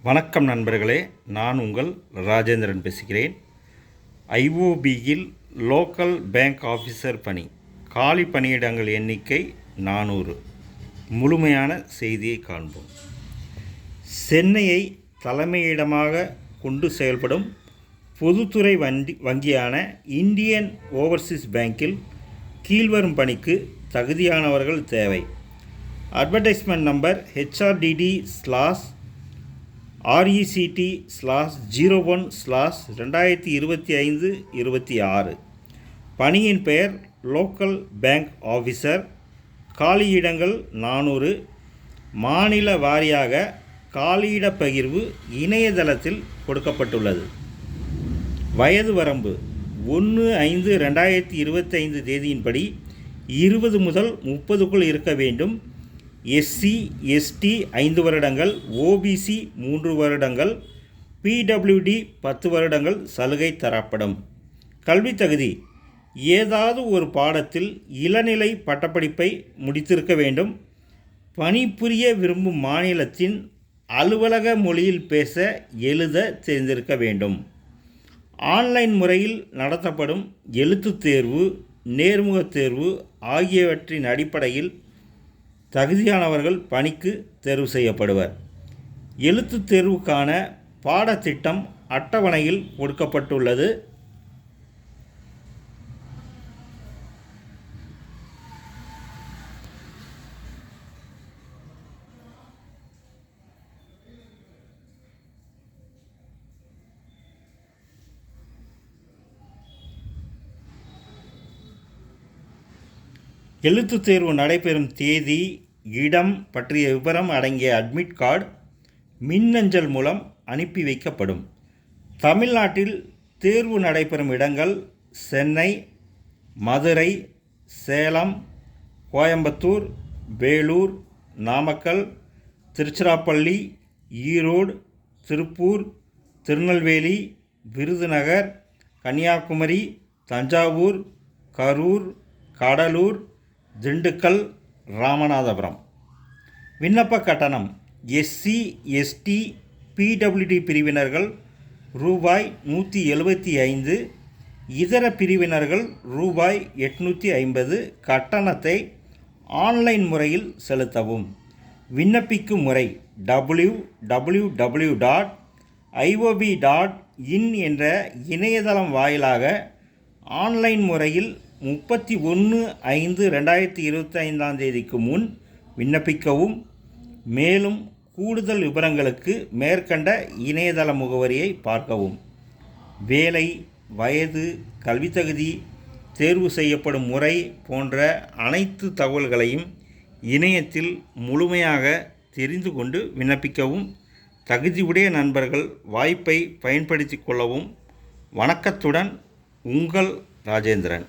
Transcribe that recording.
வணக்கம் நண்பர்களே, நான் உங்கள் ராஜேந்திரன் பேசுகிறேன். ஐஓபியில் லோக்கல் பேங்க் ஆஃபீஸர் பணி, காலி பணியிடங்கள் எண்ணிக்கை 400. முழுமையான செய்தியை காண்போம். சென்னையை தலைமையிடமாக கொண்டு செயல்படும் பொதுத்துறை வங்கியான இந்தியன் ஓவர்சீஸ் பேங்கில் கீழ்வரும் பணிக்கு தகுதியானவர்கள் தேவை. Advertisement number HRDD/RECT/01/2025-26. பணியின் பெயர் லோக்கல் பேங்க் ஆஃபீஸர். காலியிடங்கள் 400. மாநில வாரியாக காலியிட பகிர்வு இணையதளத்தில் கொடுக்கப்பட்டுள்ளது. வயது வரம்பு 1/5/2025 தேதியின்படி 20 முதல் 30க்குள் இருக்க வேண்டும். SC ST 5 வருடங்கள், OBC 3 வருடங்கள், PWD 10 வருடங்கள் சலுகை தரப்படும். கல்வி தகுதி ஏதாவது ஒரு பாடத்தில் இளநிலை பட்டப்படிப்பை முடித்திருக்க வேண்டும். பணிபுரிய விரும்பும் மாநிலத்தின் அலுவலக மொழியில் பேச எழுத தெரிந்திருக்க வேண்டும். ஆன்லைன் முறையில் நடத்தப்படும் எழுத்துத் தேர்வு, நேர்முகத் தேர்வு ஆகியவற்றின் அடிப்படையில் தகுதியானவர்கள் பணிக்கு தேர்வு செய்யப்படுவர். எழுத்துத் தேர்வுக்கான பாடத்திட்டம் அட்டவணையில் கொடுக்கப்பட்டுள்ளது. எழுத்துத் தேர்வு நடைபெறும் தேதி, இடம் பற்றிய விவரம் அடங்கிய அட்மிட் கார்டு மின்னஞ்சல் மூலம் அனுப்பி வைக்கப்படும். தமிழ்நாட்டில் தேர்வு நடைபெறும் இடங்கள் சென்னை, மதுரை, சேலம், கோயம்புத்தூர், வேலூர், நாமக்கல், திருச்சிராப்பள்ளி, ஈரோடு, திருப்பூர், திருநெல்வேலி, விருதுநகர், கன்னியாகுமரி, தஞ்சாவூர், கரூர், கடலூர், திண்டுக்கல், ராமநாதபுரம். விண்ணப்ப கட்டணம் SC ST PWD பிரிவினர்கள் ரூபாய் 175, இதர பிரிவினர்கள் ரூபாய் 850. கட்டணத்தை ஆன்லைன் முறையில் செலுத்தவும். விண்ணப்பிக்கும் முறை www.iob.in என்ற இணையதளம் வாயிலாக ஆன்லைன் முறையில் 31/5/2025 தேதிக்கு முன் விண்ணப்பிக்கவும். மேலும் கூடுதல் விவரங்களுக்கு மேற்கண்ட இணையதள முகவரியை பார்க்கவும். வேலை, வயது, கல்வி தகுதி, தேர்வு செய்யப்படும் முறை போன்ற அனைத்து தகவல்களையும் இணையத்தில் முழுமையாக தெரிந்து கொண்டு விண்ணப்பிக்கவும். தகுதியுடைய நண்பர்கள் வாய்ப்பை பயன்படுத்தி கொள்ளவும். வணக்கத்துடன் உங்கள் ராஜேந்திரன்.